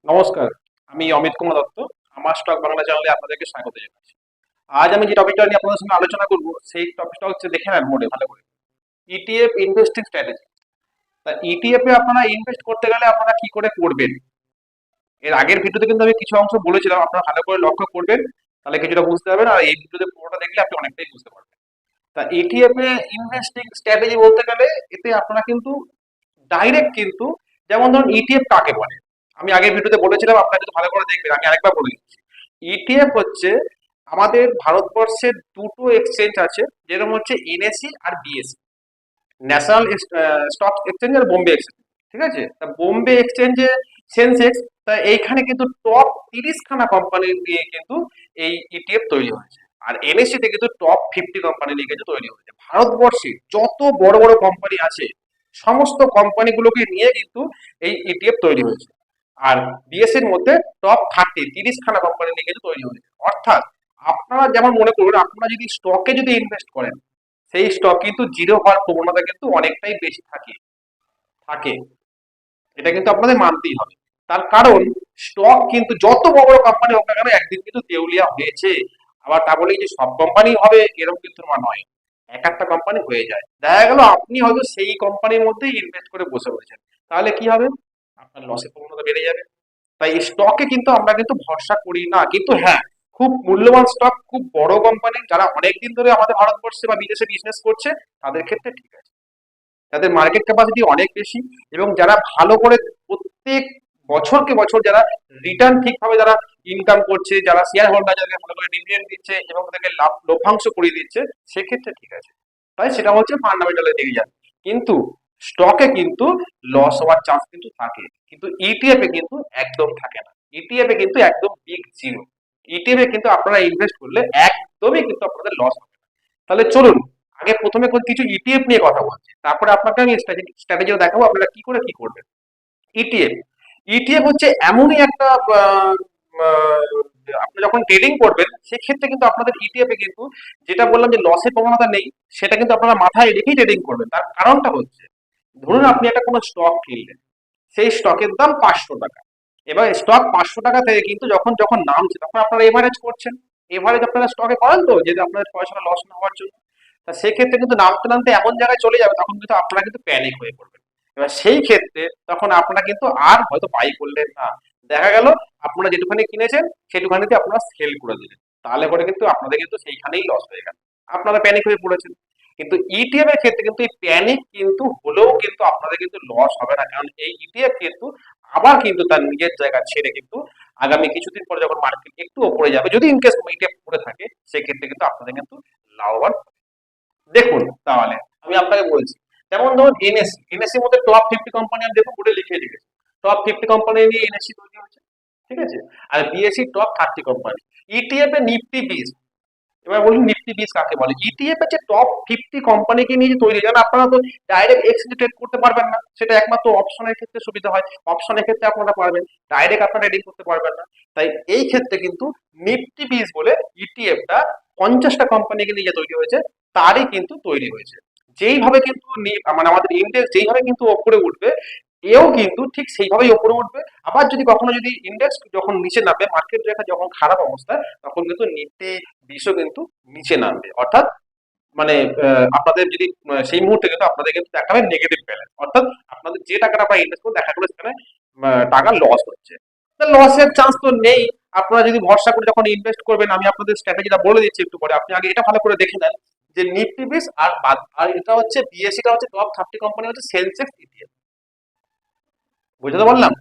নমস্কার, আমি অমিত কুমার দত্ত। আমার স্টক বাংলা চ্যানেলে আপনাদেরকে স্বাগত জানাচ্ছি। আজ আমি যে টপিকটা নিয়ে আপনাদের সঙ্গে আলোচনা করব সেই টপিকটা হচ্ছে দেখে নেন মোডে ভালো করে। ETF investing strategy. তা ইটিএফ এ আপনারা ইনভেস্ট করতে গেলে আপনারা কি করে করবেন? এর আগের ভিডিওতে কিন্তু আমি কিছু অংশ বলেছিলাম, আপনারা ভালো করে লক্ষ্য করবেন, তাহলে কিছুটা বুঝতে পারবেন। আর এই ভিডিওতে পুরোটা দেখলে আপনি অনেকটাই বুঝতে পারবেন। তা ইটিএফ এ ইনভেস্টিং স্ট্র্যাটেজি বলতে গেলে এতে আপনারা কিন্তু ডাইরেক্ট কিন্তু, যেমন ধরুন ইটিএফ কাকে বলে, আমি আগের ভিডিওতে বলেছিলাম, আপনারা যদি ভালো করে দেখবেন, আমি আরেকবার বলে দিচ্ছি। ইটিএফ হচ্ছে আমাদের ভারতবর্ষের দুটো এক্সচেঞ্জ আছে, যেরকম হচ্ছে এনএসই আর বিএসসি, ন্যাশনাল স্টক এক্সচেঞ্জ আর বোম্বে এক্সচেঞ্জ। ঠিক আছে, তা বোম্বে এক্সচেঞ্জে সেন্সেক্স, তা এইখানে কিন্তু টপ 30 খানা কোম্পানি নিয়ে কিন্তু এই ইটিএফ তৈরি হয়েছে। আর এনএসসি তে কিন্তু টপ 50 কোম্পানি নিয়ে কিন্তু তৈরি হয়েছে। ভারতবর্ষে যত বড় বড় কোম্পানি আছে সমস্ত কোম্পানিগুলোকে নিয়ে কিন্তু এই ইটিএফ তৈরি হয়েছে। আর বিএসসির মধ্যে টপ 30, 30 খানা কোম্পানি নিয়ে কিন্তু তৈরি হয়েছে। অর্থাৎ আপনারা যেমন মনে করুন, আপনারা যদি স্টকে যদি ইনভেস্ট করেন, সেই স্টক কিন্তু জিরো হওয়ার প্রবণতা কিন্তু অনেকটাই বেশি থাকে থাকে এটা কিন্তু আপনাদের মানতেই হবে। তার কারণ স্টক কিন্তু যত বড় বড় কোম্পানি হোক না কেন একদিন কিন্তু দেউলিয়া হয়েছে। আবার তা বলেই যে সব কোম্পানি হবে এরকম কিন্তু নয়, এক একটা কোম্পানি হয়ে যায়। দেখা গেল আপনি হয়তো সেই কোম্পানির মধ্যেই ইনভেস্ট করে বসে রয়েছেন, তাহলে কি হবে? আপনার লসের প্রবণতা বেড়ে যাবে। তাই স্টকে কিন্তু আমরা কিন্তু ভরসা করি না। কিন্তু হ্যাঁ, খুব মূল্যবান স্টক, খুব বড় কোম্পানি যারা অনেকদিন ধরে আমাদের ভারতবর্ষে বা বিদেশে বিজনেস করছে, তাদের ক্ষেত্রে ঠিক আছে। তাদের মার্কেট ক্যাপাসিটি অনেক বেশি, এবং যারা ভালো করে প্রত্যেক বছরকে বছর যারা রিটার্ন ঠিকভাবে যারা ইনকাম করছে, যারা শেয়ার হোল্ডার যাদেরকে ভালো করে ডিভিডেন্ড দিচ্ছে এবং তাদেরকে লাভ লভ্যাংশ করিয়ে দিচ্ছে, সেক্ষেত্রে ঠিক আছে। তাই সেটা হচ্ছে ফান্ডামেন্টালের দিকে যাবে। কিন্তু স্টকে কিন্তু লস হওয়ার চান্স কিন্তু থাকে, কিন্তু ইটিএফ এ কিন্তু একদম থাকে না। ইটিএফ এ কিন্তু একদম বিগ জিরো। ইটিএফ এ কিন্তু আপনারা ইনভেস্ট করলে একদমই কিন্তু আপনাদের লস হবে না। তাহলে চলুন আগে প্রথমে কিছু ইটিএফ নিয়ে কথা বলছি, তারপরে আপনাকে আমি স্ট্র্যাটেজিও দেখাবো আপনারা কি করে কি করবেন। ইটিএফ, ইটিএফ হচ্ছে এমনই একটা আহ, আপনি যখন ট্রেডিং করবেন সেক্ষেত্রে কিন্তু আপনাদের ইটিএফ এ কিন্তু, যেটা বললাম যে লসের প্রবণতা নেই, সেটা কিন্তু আপনারা মাথায় রেখেই ট্রেডিং করবেন। তার কারণটা হচ্ছে, ধরুন আপনি একটা কোনো স্টক কিনলেন, সেই স্টকের দাম 500 টাকা। এবার স্টক 500 টাকা থেকে কিন্তু যখন যখন নামছে তখন আপনারা এভারেজ করছেন। এভারেজ আপনারা স্টকে করেন তো, যেটা আপনাদের পয়সাটা লস না হওয়ার জন্য। তা সেক্ষেত্রে কিন্তু নামতে নামতে এমন জায়গায় চলে যাবে তখন কিন্তু আপনারা কিন্তু প্যানিক হয়ে পড়বেন। এবার সেই ক্ষেত্রে তখন আপনারা কিন্তু আর হয়তো বাই করলেন না। দেখা গেল আপনারা যেটুখানি কিনেছেন সেটুখানিতে আপনারা সেল করে দিলেন, তাহলে পরে কিন্তু আপনাদের কিন্তু সেইখানেই লস হয়ে গেল, আপনারা প্যানিক হয়ে পড়েছেন। কিন্তু ইটিএফ এর ক্ষেত্রে কিন্তু এই প্যানিক কিন্তু হলেও কিন্তু আপনাদের কিন্তু লস হবে না, কারণ এই ইটিএফ কিন্তু আবার কিন্তু তার নিজের জায়গা ছেড়ে কিন্তু আগামী কিছুদিন পরে যখন মার্কেট একটু উপরে যাবে, যদি ইনকেস ইটিএফ পড়ে থাকে, সেক্ষেত্রে কিন্তু আপনাদের কিন্তু লাভবান। দেখুন তাহলে আমি আপনাকে বলছি, যেমন ধরুন এনএসসি, এনএসসির মধ্যে টপ 50 কোম্পানি আমি দেখুন বোর্ডে লিখে রেখেছি। টপ 50 কোম্পানি নিয়ে এনএসসি তৈরি হচ্ছে। ঠিক আছে, আর বিএসসি টপ 30 কোম্পানি। ইটিএফ এ নিফটি 20। এবার বলুন নিফটি 20 কাকে বলে? ইটিএফ এর যে টপ 50 কোম্পানিকে নিয়ে যে তৈরি, যেন আপনারা তো ডাইরেক্ট এক্সচেঞ্জে ট্রেড করতে পারবেন না, সেটা একমাত্র অপশনের ক্ষেত্রে সুবিধা হয়। অপশনের ক্ষেত্রে আপনারা পারবেন, ডাইরেক্ট আপনারা ট্রেডিং করতে পারবেন না। তাই এই ক্ষেত্রে কিন্তু নিফটি 20 বলে ইটিএফটা 50টা কোম্পানিকে নিয়ে যে তৈরি হয়েছে, তারই কিন্তু তৈরি হয়েছে। যেইভাবে কিন্তু মানে আমাদের ইন্ডেক্স যেইভাবে কিন্তু ওপরে উঠবে, এও কিন্তু ঠিক সেইভাবেই ওপরে উঠবে। আবার যদি কখনো যদি ইন্ডেক্স যখন নিচে নামবে, মার্কেট রেখা যখন খারাপ অবস্থা, তখন কিন্তু নিফটি 20ও কিন্তু নিচে নামবে। অর্থাৎ মানে আপনাদের যদি সেই মুহূর্তে কিন্তু আপনাদের কিন্তু দেখাবে নেগেটিভ ব্যালেন্স, অর্থাৎ আপনাদের যে টাকাটা আপনারা ইনভেস্ট করুন দেখা গেলো সেখানে টাকা লস হচ্ছে। লসের চান্স তো নেই। আপনারা যদি ভরসা করে যখন ইনভেস্ট করবেন, আমি আপনাদের স্ট্র্যাটেজিটা বলে দিচ্ছি একটু পরে, আপনি আগে এটা ভালো করে দেখে নেন যে নিফটি 20 আর আর এটা হচ্ছে বিএসসিটা হচ্ছে টপ 30 কোম্পানি হচ্ছে সেন্সেক্স ইটিএফ। বুঝতে পারলাম?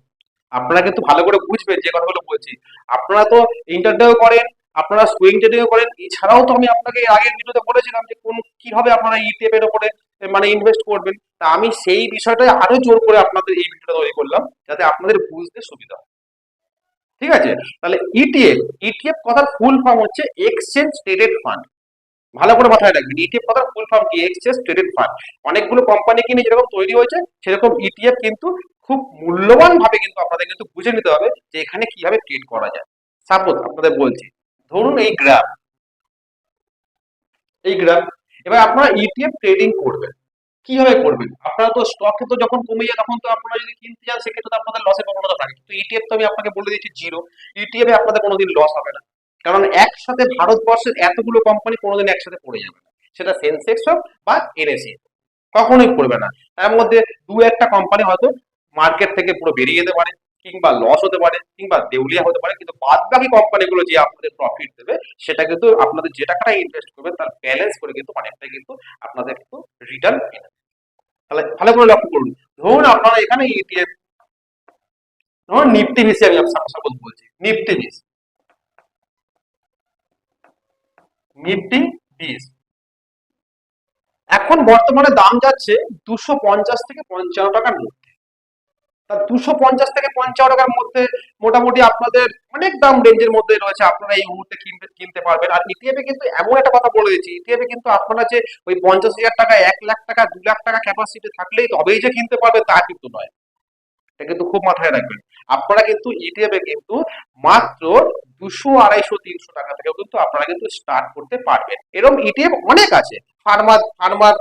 আপনারা কিন্তু ভালো করে বুঝবেন যে কথাগুলো বলছি। আপনারা তো ইন্টারডেও করেন, আপনারা সুইং ট্রেডিংও করেন, এছাড়াও তো আমি আপনাকে আগের ভিডিওতে বলেছিলাম যে কোন কিভাবে আপনারা ইটিএফ এর উপরে মানে ইনভেস্ট করবেন। তা আমি সেই বিষয়টাই আরো জোর করে আপনাদের এই ভিডিওটা তৈরি করলাম, যাতে আপনাদের বুঝতে সুবিধা হয়। ঠিক আছে, তাহলে ইটিএফ, ইটিএফ কথার ফুল ফর্ম হচ্ছে এক্সচেঞ্জ ট্রেডেড ফান্ড। ভালো করে মাথায় রাখবেন, ইটিএফ কথার ফুল ফর্ম কি? Exchange traded fund. অনেকগুলো কোম্পানিকে নিয়ে যেরকম তৈরি হয়েছে, সেরকম ইটিএফ কিন্তু খুব মূল্যবান ভাবে কিন্তু আপনাদের কিন্তু বুঝে নিতে হবে যে এখানে কিভাবে ট্রেড করা যায়। সাপোজ আপনাদের বলছি, ধরুন এই গ্রাফ, এবার আপনারা ইটিএফ ট্রেডিং করবেন। কিভাবে করবেন? আপনারা তো স্টকে তো যখন কমে যায় তখন তো আপনারা যদি কিনতে যান সেক্ষেত্রে তো আপনাদের লসের প্রবণতা থাকে, কিন্তু ইটিএফ তো আমি আপনাকে বলে দিচ্ছি জিরো। ইটিএফ এ আপনাদের কোনোদিন লস হবে না, কারণ একসাথে ভারতবর্ষের এতগুলো কোম্পানি কোনোদিন একসাথে পড়ে যাবে না, সেটা সেন্সেক্স হোক বা এনএসি কখনোই পড়বে না। তার মধ্যে দু একটা কোম্পানি হয়তো মার্কেট থেকে পুরো বেরিয়ে যেতে পারে, কিংবা লস হতে পারে, কিংবা দেউলিয়া হতে পারে, কিন্তু বাদ বাকি কোম্পানিগুলো যে আপনাদের প্রফিট দেবে সেটা কিন্তু আপনাদের যে টাকাটা ইনভেস্ট করবেন তার ব্যালেন্স করে কিন্তু অনেকটাই কিন্তু আপনাদের কিন্তু রিটার্ন এনে দেবে। তাহলে ভালো করে লক্ষ্য করুন। ধরুন আপনারা এখানে ইটিএফ, ধরুন নিফটি বিসি, আমি সাপোজ বলছি নিফটি বিস, নিফটি বিস এখন বর্তমানে দাম যাচ্ছে 250 থেকে 55 টাকার মধ্যে। তা 250 থেকে 55 টাকার মধ্যে মোটামুটি আপনাদের অনেক দাম রেঞ্জের মধ্যে রয়েছে, আপনারা এই মুহূর্তে কিনতে কিনতে পারবেন। আর ইটিএফ এ কিন্তু এমন একটা কথা বলে দিচ্ছি, ইটিএফ এ কিন্তু আপনারা যে ওই 50,000 টাকা, 1 লাখ টাকা, 2 লাখ টাকা ক্যাপাসিটি থাকলেই তবেই যে কিনতে পারবেন তা কিন্তু নয়। এটা কিন্তু খুব মাথায় রাখবেন। আপনারা কিন্তু ইটিএফ এ কিন্তু মাত্র 200, 250, 300 টাকা থেকেও কিন্তু আপনারা কিন্তু স্টার্ট করতে পারবেন। এরকম ইটিএফ অনেক আছে, ফার্মার ফার্মার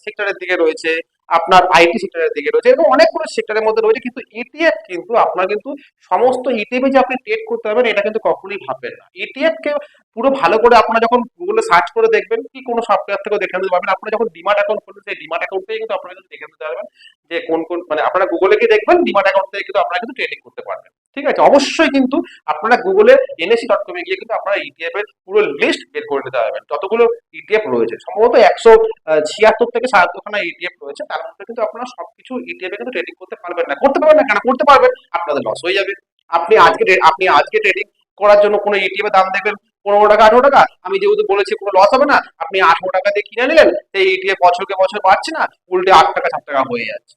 সেক্টরের দিকে রয়েছে, আপনার আইটি সেক্টরের দিকে রয়েছে, এরকম অনেকগুলো সেক্টরের মধ্যে রয়েছে, কিন্তু ইটিএফ কিন্তু আপনার কিন্তু সমস্ত ইটিএফ যে আপনি ট্রেড করতে পারবেন এটা কিন্তু কখনোই ভাববেন না। ইটিএফ কে পুরো ভালো করে আপনারা যখন গুগলে সার্চ করে দেখবেন, কি কোনো সফটওয়্যার থেকেও দেখে নিতে পারবেন, আপনারা যখন ডিমাট অ্যাকাউন্ট খুলবেন সেই ডিমাট অ্যাকাউন্ট থেকে কিন্তু আপনারা কিন্তু দেখে নিতে পারবেন যে কোন কোন, মানে আপনারা গুগলে গিয়ে দেখবেন ডিমাট অ্যাকাউন্ট থেকে কিন্তু আপনারা কিন্তু ট্রেডিং করতে পারবেন। ঠিক আছে, অবশ্যই কিন্তু আপনারা গুগলে NSE.com এ গিয়ে কিন্তু আপনারা ইটিএফ এর পুরো লিস্ট বের করে নিতে পারবেন। যতগুলো ইটিএফ রয়েছে সম্ভবত 176 থেকে 77 খানা ইটিএফ রয়েছে, তার মধ্যে কিন্তু আপনারা সবকিছু ইটিএফ এ কিন্তু ট্রেডিং করতে পারবেন না। করতে পারবেন না কেন? করতে পারবেন, আপনাদের লস হয়ে যাবে। আপনি আজকে ট্রেডিং করার জন্য কোনো ইটিএফ এর দাম দেখবেন 15 টাকা, 18 টাকা, আমি যেহেতু বলেছি কোনো লস হবে না, আপনি 18 টাকা দিয়ে কিনে নিলেন, সেই ইটিএফ বছরকে বছর বাড়ছে না, উল্টে 8 টাকা 7 টাকা হয়ে যাচ্ছে।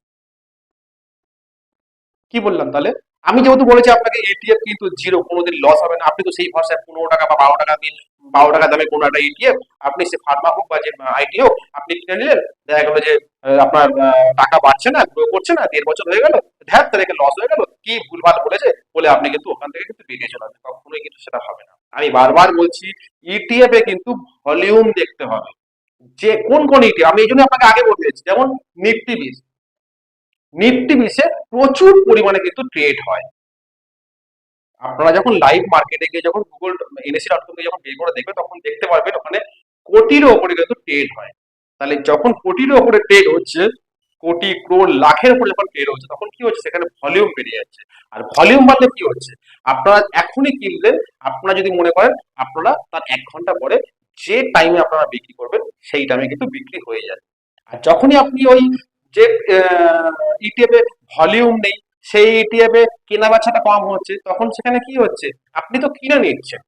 কি বললাম তাহলে? আমি যেহেতু বলেছি আপনাকে ইটিএফ কিন্তু জিরো, কোনোদিন লস হবে না, আপনি তো সেই ভরসায় 15 টাকা বা 12 টাকা দিয়ে, 12 টাকা দামে কোনো একটা ইটিএফ আপনি সে ফার্মা হোক বা যে আইটি হোক আপনি কিনে নিলেন, দেখা গেলো যে আপনার টাকা বাড়ছে না, গ্রো করছে না, 1.5 বছর হয়ে গেল, ধ্যাত তাদেরকে লস হয়ে গেল, কি ভুলভাল বলেছে বলে আপনি কিন্তু ওখান থেকে কিন্তু বেরিয়ে চলে আসবেন, কখনোই কিন্তু সেটা হবে না। আমি বারবার বলছি ইটিএফ এ কিন্তু ভলিউম দেখতে হবে, যে কোন কোন ইটিএফ, আমি এই জন্য আপনাকে আগে বলে দিয়েছি, যেমন নিফটি বিস, নিফটি বিসে প্রচুর পরিমাণে কিন্তু ট্রেড হয়। আপনারা যখন লাইভ মার্কেটে গিয়ে যখন গুগল NSE.com যখন বের করে দেখবেন তখন দেখতে পারবেন ওখানে কোটির ওপরে কিন্তু ট্রেড হয়। তাহলে যখন কোটির ওপরে ট্রেড হচ্ছে, কোটি ক্রোড় লাখের উপরে যখন ট্রেড হচ্ছে তখন কি হচ্ছে, সেখানে ভলিউম বেড়ে যাচ্ছে। আর ভলিউম বাড়লে কি হচ্ছে, আপনারা এখনই কিনলেন, আপনারা যদি মনে করেন আপনারা তার 1 ঘন্টা পরে যে টাইমে আপনারা বিক্রি করবেন সেই টাইমে কিন্তু বিক্রি হয়ে যায়। আর যখনই আপনি ওই যে ইটিএফ এ ভলিউম নেই, সেই ইটিএফ এ কেনা বেচাটা কম হচ্ছে, তখন সেখানে কি হচ্ছে, আপনি তো কিনে নিচ্ছেন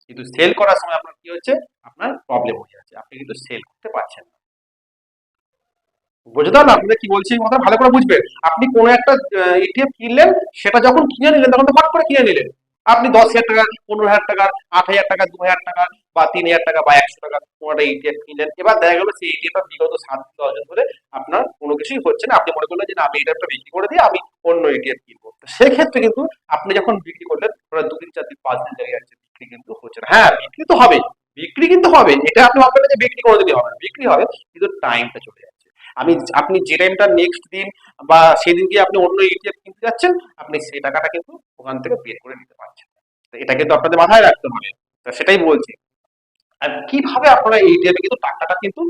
কিন্তু সেল করার সময় আপনার কি হচ্ছে, আপনার প্রবলেম হয়ে যাচ্ছে, আপনি কিন্তু সেল করতে পারছেন না। বুঝতে পারলাম আপনাদের কি বলছি, এই কথা ভালো করে বুঝবেন। আপনি কোনো একটা ইটিএফ কিনলেন, সেটা যখন কিনে নিলেন তখন তো ফট করে কিনে নিলেন, আপনি 10,000 টাকা, 15,000 টাকা, 8,000 টাকা, 2,000 টাকা বা 3,000 টাকা বা 100 টাকা কোনো একটা ইটিএফ কিনলেন, এবার দেখা গেলো সেই ইটিএফ বিগত 7-10 দিন ধরে আপনার কোনো কিছুই হচ্ছে না, আপনি মনে করলেন যে না আমি ইটিএফটা বিক্রি করে দিয়ে আমি অন্য ইটিএফ কিনবো, তো সেক্ষেত্রে কিন্তু আপনি যখন বিক্রি করলেন ওরা 2 দিন 4 দিন 5 দিন লেগে যাচ্ছে, বিক্রি কিন্তু হচ্ছে না। হ্যাঁ বিক্রি তো হবে, বিক্রি কিন্তু হবে, এটা আপনি ভাববেন না যে বিক্রি কোনোদিনই হবে না, বিক্রি হবে, কিন্তু টাইমটা চলে যাচ্ছে। আমি আপনি যে টাইমটা নেক্সট দিন বা সেদিন গিয়ে আপনি অন্য ইটিএফ কিনতে যাচ্ছেন, আপনি সেই টাকাটা কিন্তু ওখান থেকে বের করে নিতে পারছেন। তো এটা কিন্তু আপনাদের মাথায় রাখতে হবে। তো সেটাই বলছি। আর কিভাবে আপনারা ইটিএফ এ কিন্তু টাকাটা কিন্তু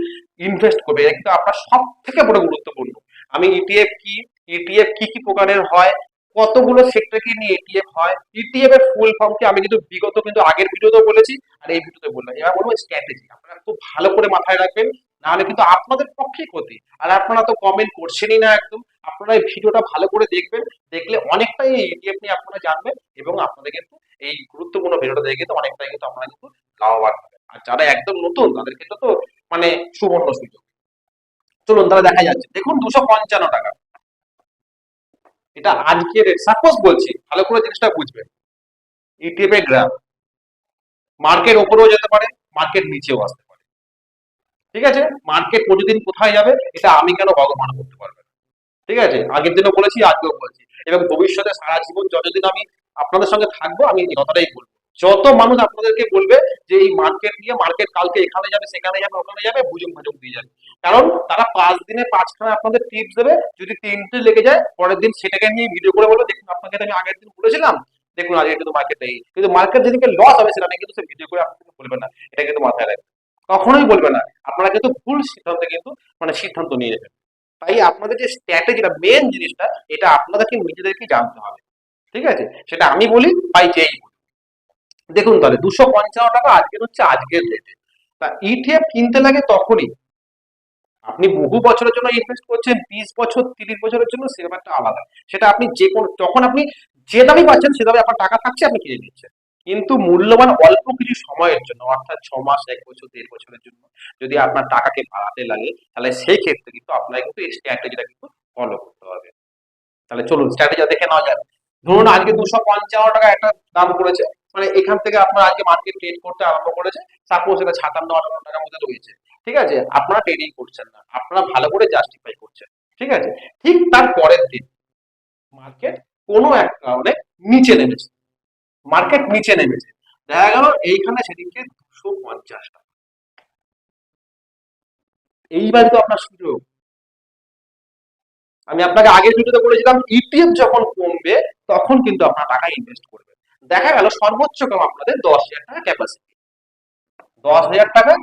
ইনভেস্ট করবে, এটা কিন্তু আপনার সব থেকে বড় গুরুত্বপূর্ণ। আমি ইটিএফ কি, ইটিএফ কি কি প্রকারের হয়, কতগুলো সেক্টরকে নিয়ে ইটিএফ হয়, ইটিএফ এর ফুল ফর্ম কি, আমি কিন্তু বিগত কিন্তু আগের ভিডিওতেও বলেছি আর এই ভিডিওতে বললাম, এবার বলবো স্ট্র্যাটেজি, আপনারা খুব ভালো করে মাথায় রাখবেন, নাহলে কিন্তু আপনাদের পক্ষেই ক্ষতি। আর আপনারা তো কমেন্ট করছেনই না একদম, আপনারা এই ভিডিওটা ভালো করে দেখবেন, দেখলে অনেকটাই এই ইটিএফ নিয়ে আপনারা জানবেন, এবং আপনাদের কিন্তু এই গুরুত্বপূর্ণ ভিডিওটা দেখে কিন্তু অনেকটাই কিন্তু আপনারা কিন্তু লাভবান হবেন। আর যারা একদম নতুন তাদের ক্ষেত্রে তো মানে সুবর্ণ সুযোগ। চলুন তাহলে দেখা যাচ্ছে, দেখুন 255 টাকা, এটা আজকের সাপোজ বলছি, ভালো করে জিনিসটা বুঝবেন। ইটিএফ এর গ্রাফ মার্কেট ওপরেও যেতে পারে, মার্কেট নিচেও আসতে পারে। ঠিক আছে, মার্কেট প্রতিদিন কোথায় যাবে এটা আমি কেন ভগবান করতে পারবে না। ঠিক আছে, আগের দিনও বলেছি আজকেও বলছি, এবং ভবিষ্যতে সারা জীবন যতদিন আমি আপনাদের সঙ্গে থাকবো আমি এই কথাটাই বলবো। যত মানুষ আপনাদেরকে বলবে যে এই মার্কেট নিয়ে, মার্কেট কালকে এখানে যাবে, সেখানে যাবে, ওখানে যাবে, বুজুম ভাজুম দিয়ে যাবে। কারণ তারা 5 দিনে 5খানা আপনাদের টিপস দেবে, যদি 3টে লেগে যায় পরের দিন সেটাকে নিয়ে ভিডিও করে বলবে দেখুন আপনাকে তো আমি আগের দিন বলেছিলাম, দেখুন আজকে কিন্তু মার্কেট নেই। কিন্তু মার্কেট যেদিকে লস হবে সেটা নিয়ে কিন্তু সে ভিডিও করে আপনাকে বলবে না, এটা কিন্তু মাথায় রাখবেন, কখনোই বলবে না। আপনারা কিন্তু ভুল সিদ্ধান্ত কিন্তু সিদ্ধান্ত নিয়ে নেবেন। তাই আপনাদের যে স্ট্র্যাটেজিটা, মেন জিনিসটা, এটা আপনাদেরকে নিজেদেরকে জানতে হবে। ঠিক আছে, সেটা আমি বলি ভাই যেই বলি। দেখুন তাহলে 255 টাকা আজকের হচ্ছে আজকের রেটে। তা ইটিএফ কিনতে লাগে তখনই আপনি বহু বছরের জন্য ইনভেস্ট করছেন, 20 বছর 30 বছরের জন্য, সেরকম একটা আলাদা। সেটা আপনি যে কোনো, যখন আপনি যে দামই পাচ্ছেন সে দামে আপনার টাকা থাকছে, আপনি কিনে নিচ্ছেন। কিন্তু মূল্যবান অল্প কিছু সময়ের জন্য, অর্থাৎ 6 মাস, 1 বছর, 1.5 বছরের জন্য যদি আপনার টাকাকে বাড়াতে লাগে, তাহলে সেই ক্ষেত্রে কিন্তু আপনাকে কিন্তু এই স্ট্র্যাটেজিটা কিন্তু ফলো করতে হবে। তাহলে চলুন স্ট্র্যাটেজি দেখে নেওয়া যাক। ধরুন আজকে 255 টাকা একটা দাম করেছে, এখান থেকে আপনার আজকে মার্কেট ট্রেড করতে আরম্ভ করেছে, সাপোজ এটা 57-58 টাকার মধ্যে রয়েছে। ঠিক আছে, আপনারা ট্রেডিং করছেন না, আপনারা ভালো করে জাস্টিফাই করছেন। ঠিক আছে, ঠিক তার পরের দিন মার্কেট কোনো এক কারণে নিচে নেমেছে, মার্কেট নিচে নেমেছে, দেখা গেল এইখানে সেদিনকে 250 টাকা। এইবার তো আপনার সুযোগ। আমি আপনাকে আগের ভিডিওতে বলেছিলাম ইটিএফ যখন কমবে তখন কিন্তু আপনার টাকা ইনভেস্ট করবে। দেখা গেল সর্বোচ্চ কম আপনাদের 10,000 টাকা ক্যাপাসিটি, 10,000 টাকা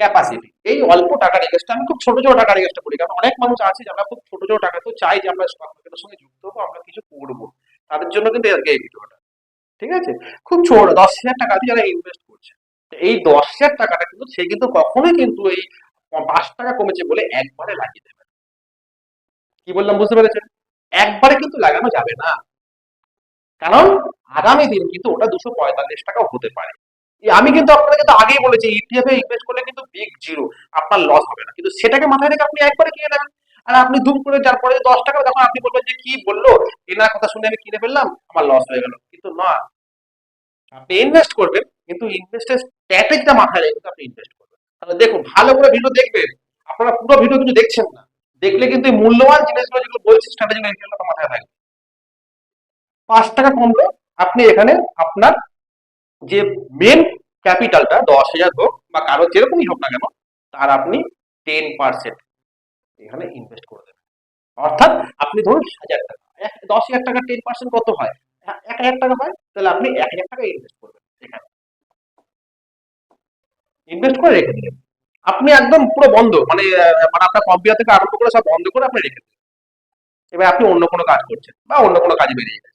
ক্যাপাসিটি। এই অল্প টাকার ইনভেস্ট, আমি খুব ছোট ছোট টাকার ইনভেস্ট করি, কারণ অনেক মানুষ আছে যারা খুব ছোট ছোট টাকা তো চাই যে আমরা স্টক মার্কেটের সঙ্গে যুক্ত হবো, আমরা কিছু করবো, তাদের জন্য কিন্তু এই ভিডিওটা। ঠিক আছে, খুব ছোট 10,000 টাকা দিয়ে যারা ইনভেস্ট করছে, এই 10,000 টাকাটা কিন্তু সে কিন্তু কখনোই কিন্তু এই 5 টাকা কমেছে বলে একবারে লাগিয়ে দেবে। কি বললাম বুঝতে পেরেছেন? একবারে কিন্তু লাগানো যাবে না, কারণ আগামী দিন কিন্তু ওটা 245 টাকাও হতে পারে। আমি কিন্তু আপনাকে তো আগেই বলেছি ইটিএফ এ ইনভেস্ট করলে কিন্তু বিগ জিরো, আপনার লস হবে না, কিন্তু সেটাকে মাথায় রেখে আপনি একবারে কিনে নেবেন। আর আপনি দুম করে যার পরে 10 টাকা, তখন আপনি বলবেন যে কি বললো, কেনার কথা শুনে আমি কিনে ফেললাম, আমার লস হয়ে গেল। কিন্তু না, আপনি ইনভেস্ট করবেন, কিন্তু ইনভেস্টের স্ট্র্যাটেজিটা মাথায় রেখে আপনি ইনভেস্ট করবেন। তাহলে দেখুন, ভালো করে ভিডিও দেখবেন। আপনারা পুরো ভিডিও কিন্তু দেখছেন না, দেখলে কিন্তু এই মূল্যবান জিনিসগুলো যেগুলো বলছি স্ট্র্যাটেজি মাথায় থাকবে। 5 টাকা কমলো, আপনি এখানে আপনার যে মেন ক্যাপিটালটা 10,000 হোক বা কারো যেরকমই হোক না কেন, তার আপনি 10% এখানে ইনভেস্ট করে দেবেন। অর্থাৎ আপনি ধরুন 1,000 টাকা, 10,000 টাকা 10% কত হয়? 1,000 টাকা হয়। তাহলে আপনি 1,000 টাকা ইনভেস্ট করবেন এখানে, ইনভেস্ট করে রেখে দিলেন। আপনি একদম পুরো বন্ধ, আপনার কম্পিউটার থেকে আরম্ভ করে সব বন্ধ করে আপনি রেখে দিলেন। এবার আপনি অন্য কোনো কাজ করছেন বা অন্য কোনো কাজে বেরিয়ে গেছেন।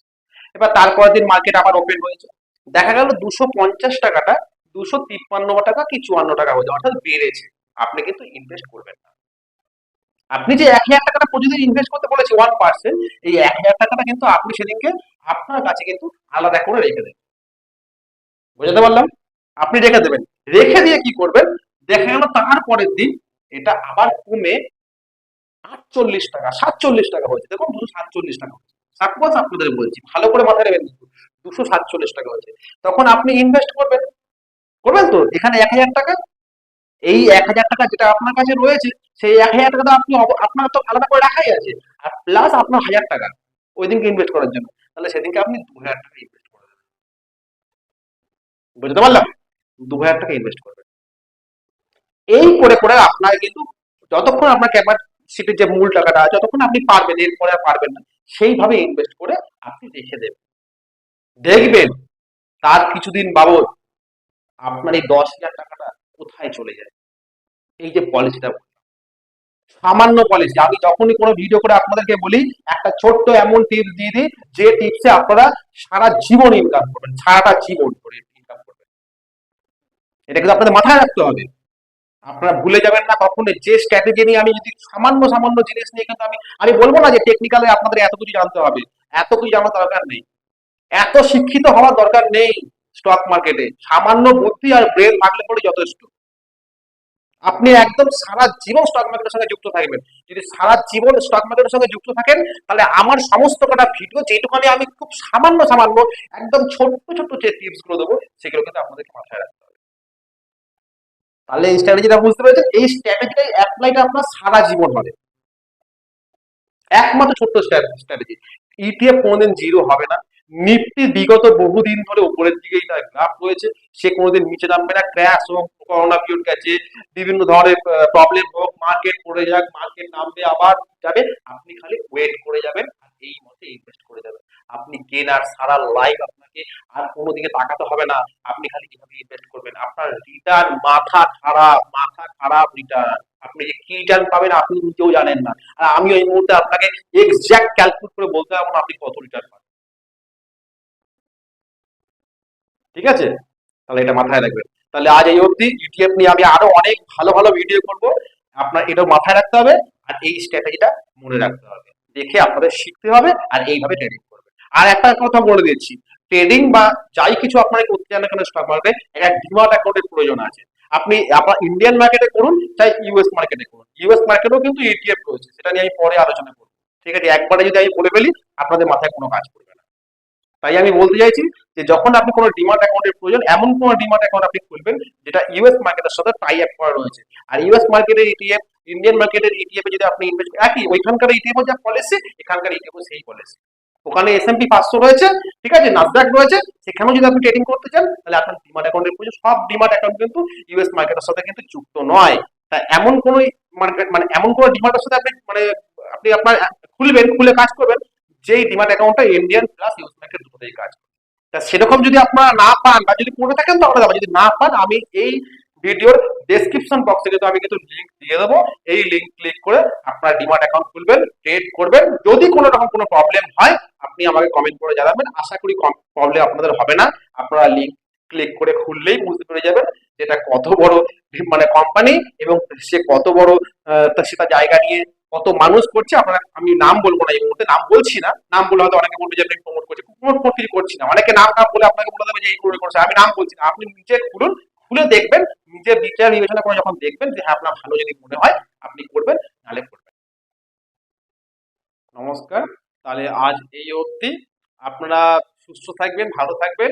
এবার তারপরের দিন মার্কেট আবার ওপেন হয়েছে, দেখা গেল 250 টাকাটা 253 টাকা কি 54 টাকা হয়েছে, অর্থাৎ বেড়েছে। আপনি কিন্তু ইনভেস্ট করবেন না। আপনি যে 1,000 টাকাটা প্রতিদিন ইনভেস্ট করতে বলেছি 1%, এই 1,000 টাকাটা কিন্তু আপনি সেদিনকে আপনার কাছে কিন্তু আলাদা করে রেখে দেবেন। বুঝতে পারলাম? আপনি রেখে দেবেন, রেখে দিয়ে কি করবেন, দেখা গেল তার পরের দিন এটা আবার কমে 48 টাকা 47 টাকা হয়েছে। দেখুন 247 টাকা, সাপোজ আপনাদের বলছি, ভালো করে মাথায় রাখবেন, 247 টাকা হয়েছে। তখন আপনি ইনভেস্ট করবেন, করবেন তো এখানে 1,000 টাকা। এই 1,000 টাকা যেটা আপনার কাছে রয়েছে, সেই 1,000 টাকা তো আপনি আপনার তো আলাদা করে রাখাই আছে, আর প্লাস আপনার 1,000 টাকা ওই দিনকে ইনভেস্ট করার জন্য, তাহলে সেদিনকে আপনি 2,000 টাকা ইনভেস্ট করে দেবেন। বুঝতে পারলাম? 2,000 টাকা ইনভেস্ট করবেন। এই করে করে আপনার কিন্তু যতক্ষণ আপনার ক্যাপাসিটির যে মূল টাকাটা আছে, যতক্ষণ আপনি পারবেন, এরপরে আর পারবেন না, সেইভাবে ইনভেস্ট করে আপনি রেখে দেবেন। দেখবেন তার কিছুদিন বাবদ আপনার এই 10,000 টাকাটা কোথায় চলে যায়। এই যে পলিসিটা, সামান্য পলিসি, আমি যখনই কোনো ভিডিও করে আপনাদেরকে বলি একটা ছোট্ট এমন টিপস দিয়ে দিই, যে টিপসে আপনারা সারা জীবন ইনকাম করবেন, সারাটা জীবন করে ইনকাম করবেন। এটা কিন্তু আপনাদের মাথায় রাখতে হবে, আপনারা ভুলে যাবেন না কখনো। যে স্ট্র্যাটেজি নিয়ে আমি যদি সামান্য সামান্য জিনিস নিয়ে কিন্তু আমি আমি বলবো না যে টেকনিক্যালি আপনাদের এত কিছু জানতে হবে, এত কিছু জানার দরকার নেই, এত শিক্ষিত হওয়ার দরকার নেই। স্টক মার্কেটে সামান্য বুদ্ধি আর ব্রেন থাকলে পরে যথেষ্ট। আপনি একদম সারা জীবন স্টক মার্কেটের সঙ্গে যুক্ত থাকবেন। যদি সারা জীবন স্টক মার্কেটের সঙ্গে যুক্ত থাকেন, তাহলে আমার সমস্ত কটা ভিডিও যেটুখানি আমি খুব সামান্য সামান্য একদম ছোট্ট ছোট্ট যে টিপস গুলো দেবো, সেগুলো কিন্তু আপনাদেরকে মাথায় রাখতে হবে। তাহলে এই স্ট্র্যাটেজিটা বুঝতে পেরেছেন, এই স্ট্র্যাটেজিটাই অ্যাপ্লাইটা আপনার সারা জীবন হবে, একমাত্র ছোট্ট স্ট্র্যাটেজি। ইটিএফ কোনোদিন জিরো হবে না, নিফটি বিগত বহুদিন ধরে উপরের দিকেই তার গ্রাফ রয়েছে, সে কোনোদিন নিচে নামবে না। ক্র্যাশ হোক, করোনা পিরিয়ড গেছে, বিভিন্ন ধরনের প্রবলেম হোক, মার্কেট পড়ে যাক, মার্কেট নামবে আবার যাবে, আপনি খালি ওয়েট করে যাবেন আর এই মতে ইনভেস্ট করে যাবেন। আপনি গেনার, সারা লাইফ আপনাকে আর কোনো দিকে তাকাতে হবে না, আপনি খালি কিভাবে ইনভেস্ট করবেন। আপনার রিটার্ন মাথা খারাপ, মাথা খারাপ রিটার্ন। আপনি যে কি রিটার্ন পাবেন আপনি নিজেও জানেন না, আর আমি এই মুহূর্তে আপনাকে এক্সাক্ট ক্যালকুলেট করে বলতে পারবো না আপনি কত রিটার্ন পাবেন। ঠিক আছে, তাহলে এটা মাথায় রাখবেন। তাহলে আজ এই অবধি। ইউটিএফ নিয়ে আমি আরো অনেক ভালো ভালো ভিডিও করব, আপনার এটা মাথায় রাখতে হবে আর এই স্ট্র্যাটেজিটা মনে রাখতে হবে, দেখে আপনাদের শিখতে হবে আর এইভাবে ট্রেডিং করবেন। আর একটা কথা বলে দিচ্ছি, ট্রেডিং বা যাই কিছু আপনারা করতে চান না কেন স্টক মার্কেটে, একটা ডিমাট অ্যাকাউন্টের প্রয়োজন আছে। আপনি আপনার ইন্ডিয়ান মার্কেটে করুন চাই ইউএস মার্কেটে করুন, ইউএস মার্কেটেও কিন্তু ইটিএফ রয়েছে, সেটা নিয়ে আমি পরে আলোচনা করবো। ঠিক আছে, একবারে যদি আমি বলে ফেলি আপনাদের মাথায় কোনো কাজ করবে না। তাই আমি বলতে চাইছি যে যখন আপনি কোনো ডিমাট অ্যাকাউন্টের প্রয়োজন, এমন কোনো ডিমাট অ্যাকাউন্ট আপনি খুলবেন যেটা ইউএস মার্কেটের সাথে টাই আপ করা রয়েছে। আর ইউএস মার্কেটের ইটিএফ, ইন্ডিয়ান মার্কেটের ইটিএফ এ যদি আপনি ইনভেস্ট একই, ওইখানকার ইটিএফ যা পলিসি এখানকার ইটিএফ সেই পলিসি। ওখানে এসএমপি 500 রয়েছে, ঠিক আছে, নাসডাক রয়েছে, সেখানেও যদি আপনি ট্রেডিং করতে চান তাহলে আপনার ডিমাট অ্যাকাউন্টের প্রয়োজন। সব ডিমাট অ্যাকাউন্ট কিন্তু ইউএস মার্কেটের সাথে কিন্তু যুক্ত নয়। তা এমন কোন মার্কেট মানে এমন কোন ডিমাটের সাথে আপনি মানে আপনি আপনার খুলবেন, খুলে কাজ করবেন যেই ডিমাট অ্যাকাউন্টটা ইন্ডিয়ান প্লাস ইউএস মার্কেট দুটোতেই কাজ করে। তা সেরকম যদি আপনারা না পান বা যদি করে থাকেন তাহলে যাবো, যদি না পান আমি এই ভিডিওর ডেসক্রিপশন বক্সে কিন্তু আমি কিন্তু লিংক দিয়ে দেবো, এই লিংক ক্লিক করে আপনারা ডিমাট অ্যাকাউন্ট খুলবেন, ট্রেড করবেন। যদি কোনো রকম কোনো প্রবলেম হয় আপনি আমাকে কমেন্ট করে জানাবেন, আশা করি প্রবলেম আপনাদের হবে না। আপনারা লিংক ক্লিক করে খুললেই বুঝতে পেরে যাবেন যেটা কত বড় মানে কোম্পানি এবং সে কত বড় সেটা জায়গা নিয়ে কত মানুষ করছে। আপনারা, আমি নাম বলবো না এই মুহূর্তে, নাম বলছি না, নাম বলে হয়তো অনেকে বলবে যে আপনি প্রমোট করছি, প্রমোট করতে করছি না। অনেকে নাম নাম বলে আপনাকে বলে দেবে যে এই করে করছে, আমি নাম বলছি না। আপনি নিজে খুলুন, খুলে দেখবেন, নিজের বিচার বিবেচনা করে যখন দেখবেন যে হ্যাঁ আপনার ভালো যদি মনে হয় আপনি করবেন, নাহলে করবেন। নমস্কার, তাহলে আজ এই অবধি। আপনারা সুস্থ থাকবেন, ভালো থাকবেন,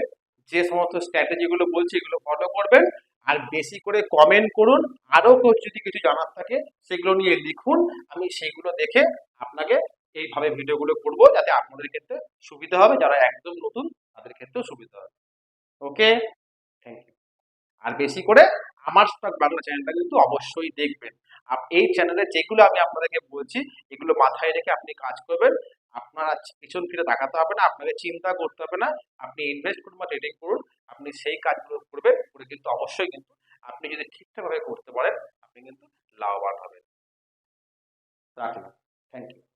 যে সমস্ত স্ট্র্যাটেজি গুলো বলছি এগুলো ফলো করবেন, আর বেশি করে কমেন্ট করুন। আরো যদি কিছু জানার থাকে সেগুলো নিয়ে লিখুন, আমি সেগুলো দেখে আপনাকে এইভাবে ভিডিওগুলো করবো যাতে আপনাদের ক্ষেত্রে সুবিধা হবে, যারা একদম নতুন তাদের ক্ষেত্রেও সুবিধা হবে। ওকে, থ্যাংক ইউ। আর বেশি করে আমার স্টক বাংলা চ্যানেলটা কিন্তু অবশ্যই দেখবেন। এই চ্যানেলে যেগুলো আমি আপনাদেরকে বলছি এগুলো মাথায় রেখে আপনি কাজ করবেন। আপনার পিছন ফিরে তাকাতে হবে না, আপনাকে চিন্তা করতে হবে না। আপনি ইনভেস্ট করুন বা ট্রেডিং করুন, আপনি সেই কাজগুলো করবেন, করে কিন্তু অবশ্যই কিন্তু আপনি যদি ঠিকঠাক ভাবে করতে পারেন আপনি কিন্তু লাভবান হবেন। রাখলাম, থ্যাংক ইউ।